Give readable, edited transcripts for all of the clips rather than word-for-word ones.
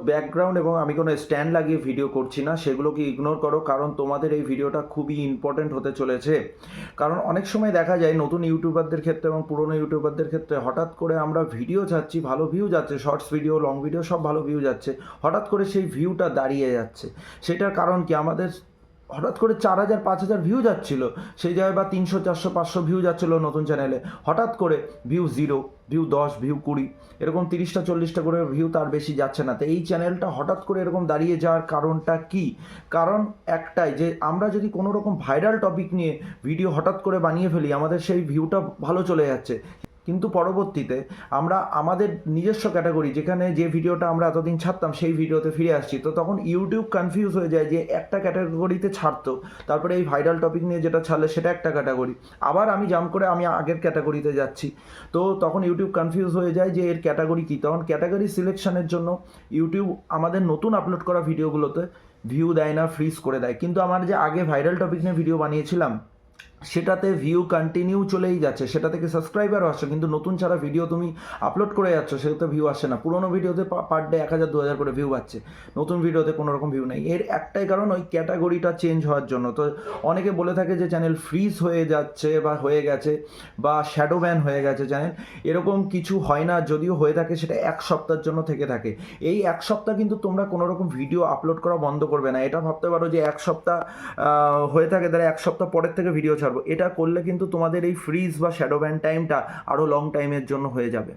Background এবং আমি কোনো স্ট্যান্ড লাগিয়ে ভিডিও করছি না, সেগুলোকে ইগনোর করো, কারণ তোমাদের এই ভিডিওটা খুবই ইম্পর্টেন্ট হতে চলেছে। কারণ অনেক সময় দেখা যায় নতুন ইউটিউবারদের ক্ষেত্রে এবং পুরনো ইউটিউবারদের ক্ষেত্রে হঠাৎ করে আমরা ভিডিও চাচ্ছি, ভালো ভিউ যাচ্ছে, শর্টস ভিডিও, লং ভিডিও সব ভালো ভিউ যাচ্ছে, হঠাৎ করে সেই ভিউটা দাঁড়িয়ে যাচ্ছে। সেটার কারণ কি? আমাদের হঠাৎ করে 4,000 5,000 ভিউ যাচ্ছিল, সেই জায়গায় বা 300 400 500 ভিউ যাচ্ছিলো নতুন চ্যানেলে, হঠাৎ করে ভিউ 0, ভিউ 10, ভিউ 20, এরকম 30টা 40টা করে ভিউ, তার বেশি যাচ্ছে না। তো এই চ্যানেলটা হঠাৎ করে এরকম দাঁড়িয়ে যাওয়ার কারণটা কি? কারণ একটাই, যে আমরা যদি কোনো রকম ভাইরাল টপিক নিয়ে ভিডিও হঠাৎ করে বানিয়ে ফেলি, আমাদের সেই ভিউটা ভালো চলে যাচ্ছে, কিন্তু পরবর্তীতে আমরা আমাদের নিজস্ব ক্যাটাগরি, যেখানে যে ভিডিওটা আমরা এতদিন ছাড়তাম সেই ভিডিওতে ফিরে আসছি, তো তখন ইউটিউব কনফিউজ হয়ে যায় যে একটা ক্যাটাগরিতে ছাড়তো, তারপরে এই ভাইরাল টপিক নিয়ে যেটা ছাড়লে সেটা একটা ক্যাটাগরি, আবার আমি জাম্প করে আমি আগের ক্যাটাগরিতে যাচ্ছি। তো তখন ইউটিউব কনফিউজ হয়ে যায় যে এর ক্যাটাগরি কী। তখন ক্যাটাগরি সিলেকশনের জন্য ইউটিউব আমাদের নতুন আপলোড করা ভিডিওগুলোতে ভিউ দেয় না, ফ্রিজ করে দেয়। কিন্তু আমার যে আগে ভাইরাল টপিক নিয়ে ভিডিও বানিয়েছিলাম সেটাতে ভিউ কন্টিনিউ চলেই যাচ্ছে, সেটা থেকে সাবস্ক্রাইবারও আসছে, কিন্তু নতুন ছাড়া ভিডিও তুমি আপলোড করে যাচ্ছ, সেটাতে ভিউ আসে না। পুরোনো ভিডিওতে পার ডে 1,000 2,000 করে ভিউ পাচ্ছে, নতুন ভিডিওতে কোনো রকম ভিউ নেই। এর একটাই কারণ, ওই ক্যাটাগরিটা চেঞ্জ হওয়ার জন্য। তো অনেকে বলে থাকে যে চ্যানেল ফ্রিজ হয়ে যাচ্ছে বা হয়ে গেছে, বা শ্যাডো ব্যান হয়ে গেছে চ্যানেল। এরকম কিছু হয় না, যদিও হয়ে থাকে সেটা 1 সপ্তাহের জন্য থেকে থাকে। এই 1 সপ্তাহ কিন্তু তোমরা কোনো রকম ভিডিও আপলোড করা বন্ধ করবে না। এটা ভাবতে পারো যে 1 সপ্তাহ হয়ে থাকে, তাহলে 1 সপ্তাহ পরের থেকে ভিডিও ছাড়বো, এটা করলে কিন্তু তোমাদের এই ফ্রিজ বা শ্যাডো ব্যান টাইমটা আরও লং টাইমের জন্য হয়ে যাবে।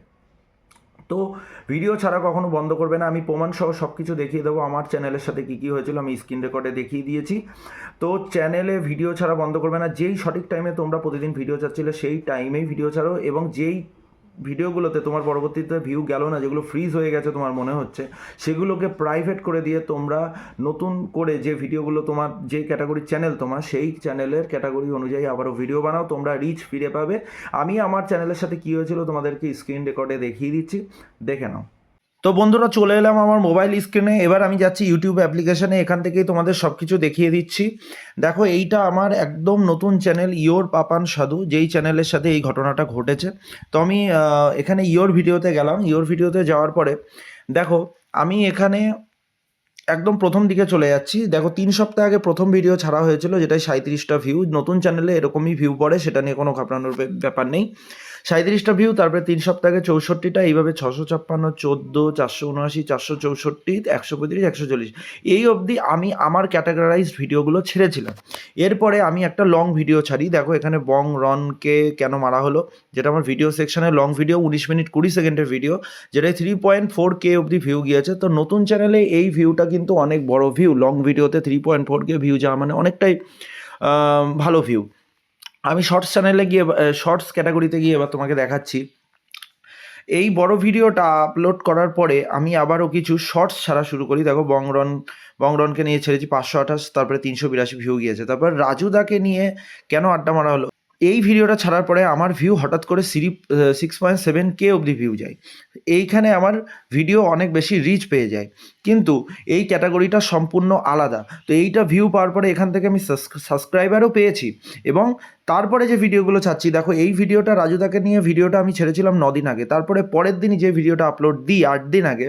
তো ভিডিও ছাড়া কখনো বন্ধ করবে না। আমি প্রমাণ সহ সব কিছু দেখিয়ে দেবো, আমার চ্যানেলের সাথে কী কী হয়েছিল আমি স্ক্রিন রেকর্ডে দেখিয়ে দিয়েছি। তো চ্যানেলে ভিডিও ছাড়া বন্ধ করবে না। যেই সঠিক টাইমে তোমরা প্রতিদিন ভিডিও চাচ্ছিলে সেই টাইমেই ভিডিও ছাড়ো, এবং যেই ভিডিওগুলোতে তোমার পরবর্তীতে ভিউ গেল না, যেগুলো ফ্রিজ হয়ে গেছে তোমার মনে হচ্ছে, সেগুলোকে প্রাইভেট করে দিয়ে তোমরা নতুন করে যে ভিডিওগুলো তোমার যে ক্যাটাগরির চ্যানেল তোমার, সেই চ্যানেলের ক্যাটাগরি অনুযায়ী আবারও ভিডিও বানাও, তোমরা রিচ ফিরে পাবে। আমি আমার চ্যানেলের সাথে কী হয়েছিল তোমাদেরকে স্ক্রিন রেকর্ডে দেখিয়ে দিচ্ছি, দেখে নাও। তো বন্ধুরা, চলে এলাম আমার মোবাইল স্ক্রিনে। এবার আমি যাচ্ছি ইউটিউব অ্যাপ্লিকেশানে, এখান থেকেই তোমাদের সব কিছু দেখিয়ে দিচ্ছি। দেখো, এইটা আমার একদম নতুন চ্যানেল, ইয়োর পাপান সাধু, যেই চ্যানেলের সাথে এই ঘটনাটা ঘটেছে। তো আমি এখানে ইয়োর ভিডিওতে গেলাম। ইয়োর ভিডিওতে যাওয়ার পরে দেখো, আমি এখানে একদম প্রথম দিকে চলে যাচ্ছি। দেখো, 3 সপ্তাহ আগে প্রথম ভিডিও ছাড়া হয়েছিল, যেটাই 37টা ভিউ। নতুন চ্যানেলে এরকমই ভিউ পড়ে, সেটা নিয়ে কোনো ঘাবড়ানোর ব্যাপার নেই। 37টা ভিউ, তারপরে 3 সপ্তাহ আগে 64টা, এইভাবে 656, 14, 479, 464, 135, 140, এই অবধি আমি আমার ক্যাটাগরাইজড ভিডিওগুলো ছেড়েছিলাম। এরপরে আমি একটা লং ভিডিও ছাড়ি। দেখো, এখানে বং রনকে কেন মারা হলো, যেটা আমার ভিডিও সেকশনে লং ভিডিও, 19 মিনিট 20 সেকেন্ডের ভিডিও, যেটাই 3.4K অবধি ভিউ গিয়েছে। তো নতুন চ্যানেলে এই ভিউটা কিন্তু অনেক বড় ভিউ। লং ভিডিওতে 3.4K ভিউ যাওয়া মানে অনেকটাই ভালো ভিউ। আমি শর্টস চ্যানেলে গিয়ে, শর্টস ক্যাটাগরিতে গিয়ে এবার তোমাকে দেখাচ্ছি। এই বড় ভিডিওটা আপলোড করার পরে আমি আবারও কিছু শর্টস ছাড়া শুরু করি। দেখো, বংরনকে নিয়ে ছেড়েছি 528, তারপরে 382 ভিউ গিয়েছে। তারপর রাজুদাকে নিয়ে কেন আড্ডা মারা হলো, এই ভিডিওটা ছাড়ার পরে আমার ভিউ হঠাৎ করে 6.7K অবধি ভিউ যায়। এইখানে আমার ভিডিও অনেক বেশি রিচ পেয়ে যায়, কিন্তু এই ক্যাটাগরিটা সম্পূর্ণ আলাদা। তো এইটা ভিউ পাওয়ার পরে এখান থেকে আমি সাবস্ক্রাইবারও পেয়েছি, এবং তারপরে যে ভিডিওগুলো ছাড়ছি, দেখো এই ভিডিওটা রাজুদাকে নিয়ে ভিডিওটা আমি ছেড়েছিলাম 9 দিন আগে, তারপরে পরের দিনই যে ভিডিওটা আপলোড দিই 8 দিন আগে,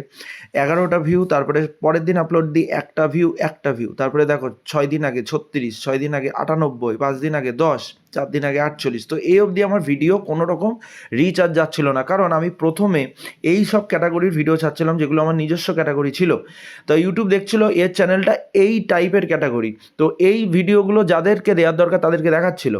11টা ভিউ, তারপরে পরের দিন আপলোড দিই 1টা ভিউ, তারপরে দেখো 6 দিন আগে 36, 6 দিন আগে 98, 5 দিন আগে 10, 4 দিন আগে 48। তো এই অবধি আমার ভিডিও কোনো রকম রিচ আর যাচ্ছিল না, কারণ আমি প্রথমে এই সব ক্যাটাগরির ভিডিও ছাড়ছিলাম যেগুলো আমার নিজস্ব ক্যাটাগরি ছিল। তো ইউটিউব দেখছিল এর চ্যানেলটা এই টাইপের ক্যাটাগরি, তো এই ভিডিওগুলো যাদেরকে দেওয়ার দরকার তাদেরকে দেখাচ্ছিল।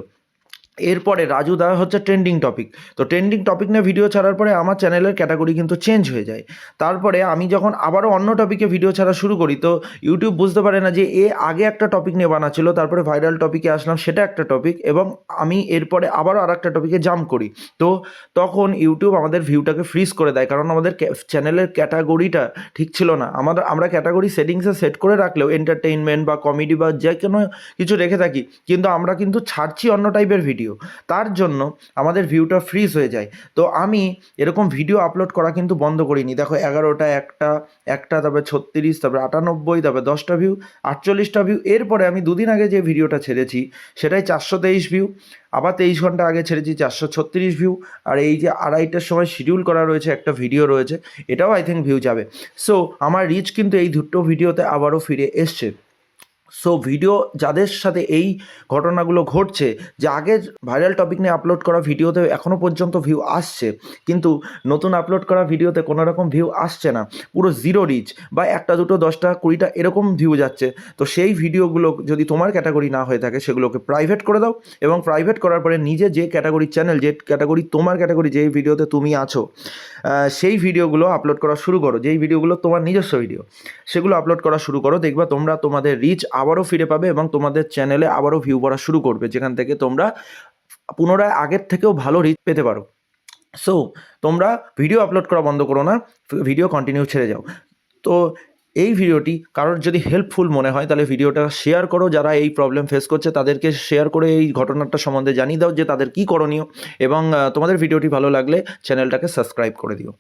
এরপরে রাজুদা হচ্ছে ট্রেন্ডিং টপিক। তো ট্রেন্ডিং টপিক নিয়ে ভিডিও ছাড়ার পরে আমার চ্যানেলের ক্যাটাগরি কিন্তু চেঞ্জ হয়ে যায়। তারপরে আমি যখন আবারও অন্য টপিকে ভিডিও ছাড়া শুরু করি, তো ইউটিউব বুঝতে পারে না যে এ আগে একটা টপিক নিয়ে বানাচ্ছিল, তারপরে ভাইরাল টপিকে আসলাম, সেটা একটা টপিক, এবং আমি এরপরে আবারও আর একটা টপিকে জাম্প করি। তো তখন ইউটিউব আমাদের ভিউটাকে ফ্রিজ করে দেয়, কারণ আমাদের চ্যানেলের ক্যাটাগরিটা ঠিক ছিল না। আমরা ক্যাটাগরি সেটিংসে সেট করে রাখলেও এন্টারটেইনমেন্ট বা কমেডি বা যে কোনো কিছু রেখে থাকি, কিন্তু আমরা কিন্তু ছাড়ছি অন্য টাইপের ভিডিও। ভিডিও, তার জন্য আমাদের ভিউটা ফ্রিজ হয়ে যায়। তো আমি এরকম ভিডিও আপলোড করা কিন্তু বন্ধ করিনি। দেখো 11টা, একটা, তারপরে 36, তারপরে 98, তারপরে 10টা ভিউ, 48টা ভিউ। এরপরে আমি দুদিন আগে যে ভিডিওটা ছেড়েছি সেটাই 423 ভিউ, আবার 23 ঘন্টা আগে ছেড়েছি 436 ভিউ, আর এই যে 2:30টার সময় শিডিউল করা রয়েছে একটা ভিডিও রয়েছে, এটাও আই থিঙ্ক ভিউ যাবে। সো আমার রিচ কিন্তু এই দুটো ভিডিওতে আবারও ফিরে এসছে। সো ভিডিও যাদের সাথে এই ঘটনাগুলো ঘটছে, যে আগের ভাইরাল টপিক নিয়ে আপলোড করা ভিডিওতে এখনও পর্যন্ত ভিউ আসছে, কিন্তু নতুন আপলোড করা ভিডিওতে কোনো রকম ভিউ আসছে না, পুরো জিরো রিচ, বা 1টা 2টো 10টা 20টা এরকম ভিউ যাচ্ছে, তো সেই ভিডিওগুলো যদি তোমার ক্যাটাগরি না হয়ে থাকে সেগুলোকে প্রাইভেট করে দাও, এবং প্রাইভেট করার পরে নিজে যে ক্যাটাগরির চ্যানেল, যে ক্যাটাগরি তোমার ক্যাটাগরি, যেই ভিডিওতে তুমি আছো, সেই ভিডিওগুলো আপলোড করা শুরু করো, যেই ভিডিওগুলো তোমার নিজস্ব ভিডিও, সেগুলো আপলোড করা শুরু করো। দেখবা তোমরা তোমাদের রিচ আবারও ফিরে পাবে এবং তোমাদের চ্যানেলে আবারও ভিউ পড়া শুরু করবে, যেখান থেকে তোমরা পুনরায় আগের থেকেও ভালো রিচ পেতে পারো। সো তোমরা ভিডিও আপলোড করা বন্ধ করো না, ভিডিও কন্টিনিউ ছেড়ে যাও। তো এই ভিডিওটি কারোর যদি হেল্পফুল মনে হয় তাহলে ভিডিওটা শেয়ার করো, যারা এই প্রবলেম ফেস করছে তাদেরকে শেয়ার করে এই ঘটনাটা সম্বন্ধে জানিয়ে দাও যে তাদের কী করণীয়, এবং তোমাদের ভিডিওটি ভালো লাগলে চ্যানেলটাকে সাবস্ক্রাইব করে দিও।